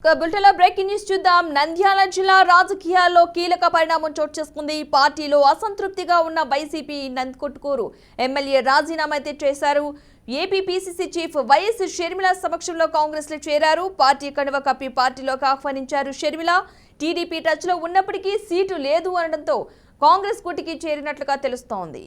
బులెటిన్లో breaking news చూద్దాం. నంద్యాల జిల్లా రాజకీయాల్లో కీలక పరిణామం చోటు చేసుకుంది. పార్టీలో అసంతృప్తిగా ఉన్న వైసీపీ నందికొట్కూరు ఎమ్మెల్యే రాజీనామా అయితే చేశారు. AP PCC chief YS Sharmila సమక్షంలో కాంగ్రెస్ లో చేరారు. పార్టీ కండువ కప్పి పార్టీలోకి ఆహ్వానించారు షర్మిల. టీడీపీ టచ్ లో ఉన్నప్పటికీ సీటు లేదు అనడంతో కాంగ్రెస్ కూటికి చేరినట్లుగా తెలుస్తోంది.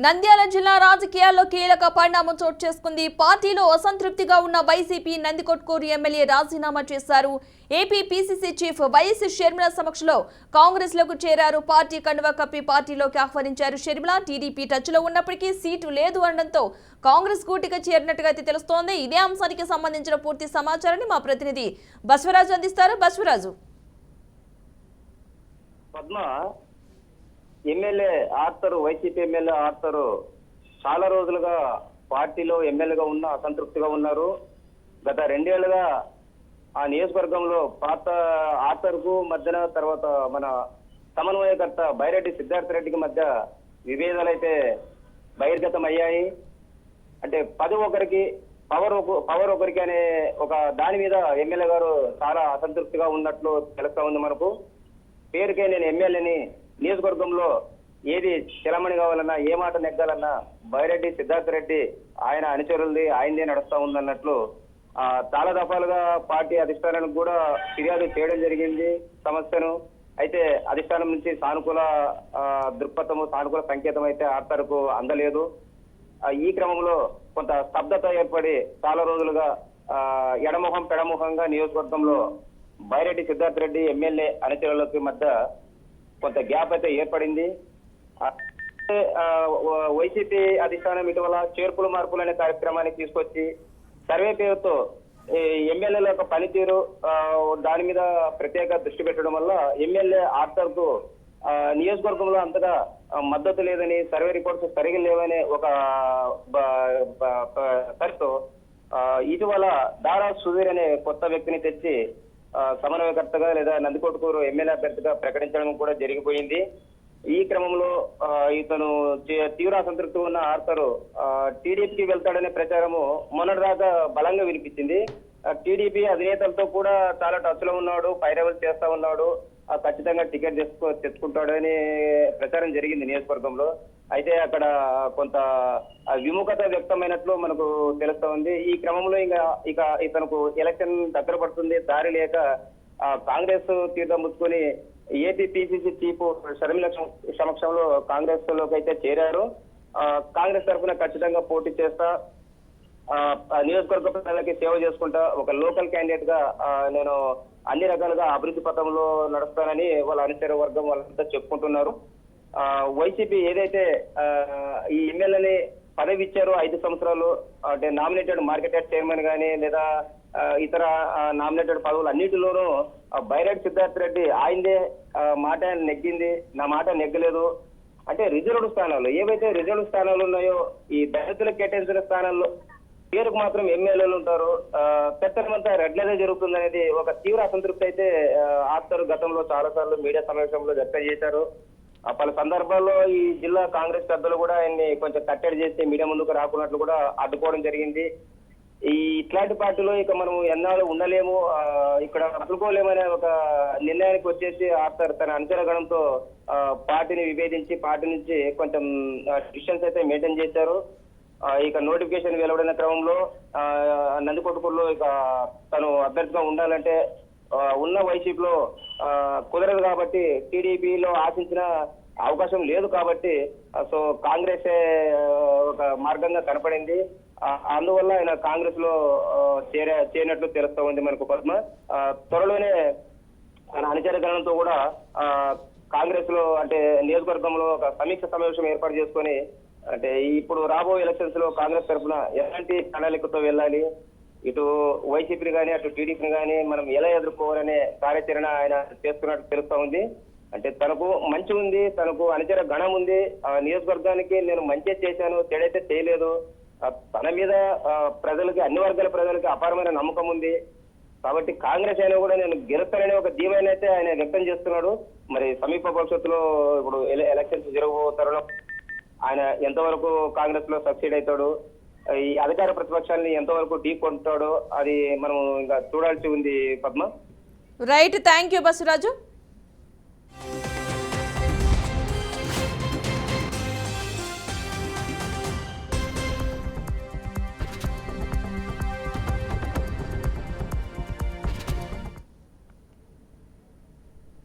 నంద్యాల జిల్లా రాజకీయాల్లో కీలక పరిణామం చోటు చేసుకుంది. పార్టీలో అసంతృప్తిగా ఉన్న వైసీపీ నందికొట్కూరు ఎమ్మెల్యే రాజీనామా చేశారు. AP PCC chief YS Sharmila సమక్షంలో కాంగ్రెస్ లోకి చేరారు. పార్టీ కండువ కప్పి పార్టీలోకి ఆహ్వానించారు షర్మిల. టీడీపీ టచ్ లో ఉన్నప్పటికీ సీటు లేదు అనడంతో కాంగ్రెస్ కూటికి చేరినట్టుగా అయితే తెలుస్తోంది. ఇదే అంశానికి సంబంధించిన పూర్తి సమాచారాన్ని మా ప్రతినిధి బస్వరాజు అందిస్తారు. బస్వరాజు, ఎమ్మెల్యే ఆర్తరు వైసీపీ ఎమ్మెల్యే ఆర్తరు చాలా రోజులుగా పార్టీలో ఎమ్మెల్యేగా ఉన్న అసంతృప్తిగా ఉన్నారు. గత 2 ఏళ్లుగా ఆ నియోజకవర్గంలో పాత ఆర్తర్కు మధ్యన తర్వాత మన సమన్వయకర్త బైరెడ్డి సిద్ధార్థ రెడ్డికి మధ్య విభేదాలు అయితే బహిర్గతం అయ్యాయి. అంటే పవర్ ఒకరికి అనే ఒక దాని మీద ఎమ్మెల్యే గారు చాలా అసంతృప్తిగా ఉన్నట్లు తెలుస్తా ఉంది మనకు. పేరుకే నేను ఎమ్మెల్యేని, నియోజకవర్గంలో ఏది చలమణి కావాలన్నా ఏ మాట నెగ్గాలన్నా బైరెడ్డి సిద్ధార్థ రెడ్డి ఆయన అనుచరులది ఆయనదే నడుస్తా ఉందన్నట్లు చాలా దఫాలుగా పార్టీ అధిష్టానానికి కూడా ఫిర్యాదు చేయడం జరిగింది సమస్యను. అయితే అధిష్టానం నుంచి సానుకూల దృక్పథము, సానుకూల సంకేతం అయితే ఆర్తర్కు అందలేదు. ఈ క్రమంలో కొంత స్తబ్దత ఏర్పడి చాలా రోజులుగా ఎడముఖం పెడముఖంగా నియోజకవర్గంలో బైరెడ్డి సిద్ధార్థ రెడ్డి ఎమ్మెల్యే అనుచరులకి మధ్య కొంత గ్యాప్ అయితే ఏర్పడింది. వైసీపీ అధిష్టానం ఇటీవల చేర్పులు మార్పులు అనే కార్యక్రమాన్ని తీసుకొచ్చి సర్వే పేరుతో ఎమ్మెల్యేల యొక్క పనితీరు దాని మీద ప్రత్యేక దృష్టి పెట్టడం వల్ల ఎమ్మెల్యే ఆర్తర్కు నియోజకవర్గంలో అంతగా మద్దతు లేదని, సర్వే రిపోర్ట్స్ సరిగా లేవనే ఒక సరితో ఇటీవల దారా సుధీర్ అనే కొత్త వ్యక్తిని తెచ్చి సమన్వయకర్తగా లేదా నందికొట్కూరు ఎమ్మెల్యే అభ్యర్థిగా ప్రకటించడం కూడా జరిగిపోయింది. ఈ క్రమంలో ఇతను తీవ్ర అసంతృప్తి ఉన్న ఆర్తరు టీడీపీకి వెళ్తాడనే ప్రచారము మొన్నటిదాకా బలంగా వినిపించింది. టీడీపీ అధినేతలతో కూడా చాలా టచ్ లో ఉన్నాడు, పైరవల్ చేస్తా ఉన్నాడు, ఖచ్చితంగా టికెట్ తెచ్చుకుంటాడని ప్రచారం జరిగింది నియోజకవర్గంలో. అయితే అక్కడ కొంత విముఖత వ్యక్తమైనట్లు మనకు తెలుస్తా ఉంది. ఈ క్రమంలో ఇక ఇతనుకు ఎలక్షన్ దగ్గర పడుతుంది, దారి లేక కాంగ్రెస్ తీర్థం ముచ్చుకొని ఏపీ పీసీసీ చీఫ్ షర్మిల సమక్షంలో కాంగ్రెస్ లోకి అయితే చేరారు. కాంగ్రెస్ తరఫున ఖచ్చితంగా పోటీ చేస్తా, నియోజకవర్గ ప్రజలకి సేవ చేసుకుంటా, ఒక లోకల్ క్యాండిడేట్ గా నేను అన్ని రకాలుగా అభివృద్ధి పథంలో నడుస్తానని వాళ్ళ అనుచర వర్గం వాళ్ళంతా చెప్పుకుంటున్నారు. వైసీపీ ఏదైతే ఈ ఎమ్మెల్యేని పదవి ఇచ్చారో 5 సంవత్సరాలు, అంటే నామినేటెడ్ మార్కెట్ యార్డ్ చైర్మన్ గానీ లేదా ఇతర నామినేటెడ్ పదవులు అన్నిటిలోనూ బైరెడ్డి సిద్ధార్థ రెడ్డి ఆయనదే మాట నెగ్గింది, నా మాట నెగ్గలేదు. అంటే రిజర్వ్డ్ స్థానాలు ఏవైతే రిజర్వ్డ్ స్థానాలు ఉన్నాయో ఈ దళితులకు కేటాయించిన స్థానాల్లో పేరుకు మాత్రం ఎమ్మెల్యేలు ఉంటారు, పెత్తనమంతా రెడ్లదే జరుగుతుంది అనేది ఒక తీవ్ర అసంతృప్తి అయితే ఆర్తర్ గతంలో చాలా సార్లు మీడియా సమావేశంలో వ్యక్తం చేశారు. పలు సందర్భాల్లో ఈ జిల్లా కాంగ్రెస్ పెద్దలు కూడా ఆయన్ని కొంచెం కట్టడి చేసి మీడియా ముందుకు రాకున్నట్లు కూడా అడ్డుకోవడం జరిగింది. ఇట్లాంటి పార్టీలో ఇక మనం ఎన్నాళ్ళు ఉండలేము, ఇక్కడ అసలుకోలేమనే ఒక నిర్ణయానికి వచ్చేసి ఆర్తర్ తన అనుచరగణంతో పార్టీని విభేదించి పార్టీ నుంచి కొంచెం డిస్టెన్స్ అయితే మెయింటైన్ చేశారు. ఇక నోటిఫికేషన్ వెలువడిన క్రమంలో నందికొట్కూరులో ఇక తను అభ్యర్థిగా ఉండాలంటే ఉన్న వైసీపీలో కుదరదు కాబట్టి, టీడీపీలో ఆశించిన అవకాశం లేదు కాబట్టి సో కాంగ్రెసే ఒక మార్గంగా కనపడింది. అందువల్ల ఆయన కాంగ్రెస్ లో చేరినట్లు తెలుస్తా ఉంది మనకు పద్మ. త్వరలోనే అనుచరగణంతో కూడా కాంగ్రెస్ లో అంటే నియోజకవర్గంలో ఒక సమీక్ష సమావేశం ఏర్పాటు చేసుకొని అంటే ఇప్పుడు రాబోయే ఎలక్షన్స్ లో కాంగ్రెస్ తరఫున ఎలాంటి ప్రణాళికతో వెళ్ళాలి, ఇటు వైసీపీని కానీ అటు టీడీపీని కానీ మనం ఎలా ఎదుర్కోవాలనే కార్యాచరణ ఆయన చేస్తున్నట్టు తెలుస్తా ఉంది. అంటే తనకు మంచి ఉంది, తనకు అనుచర గణం ఉంది, ఆ నియోజకవర్గానికి నేను మంచి చేశాను, చెడైతే చేయలేదు, తన మీద ప్రజలకి అన్ని వర్గాల ప్రజలకి అపారమైన నమ్మకం ఉంది. కాబట్టి కాంగ్రెస్ అయినా కూడా నేను గెలుస్తాననే ఒక ధీమాన్ని అయితే ఆయన వ్యక్తం చేస్తున్నాడు. మరి సమీప భవిష్యత్తులో ఇప్పుడు ఎలక్షన్స్ జరగబోతారో ఆయన ఎంతవరకు కాంగ్రెస్ లో సక్సీడ్ అవుతాడు, ఈ అధికార ప్రతిపక్షాలని ఎంతవరకు ఢీ కొంటాడో అది మనం ఇంకా చూడాల్సి ఉంది Padma. Right, thank you Basavaraju.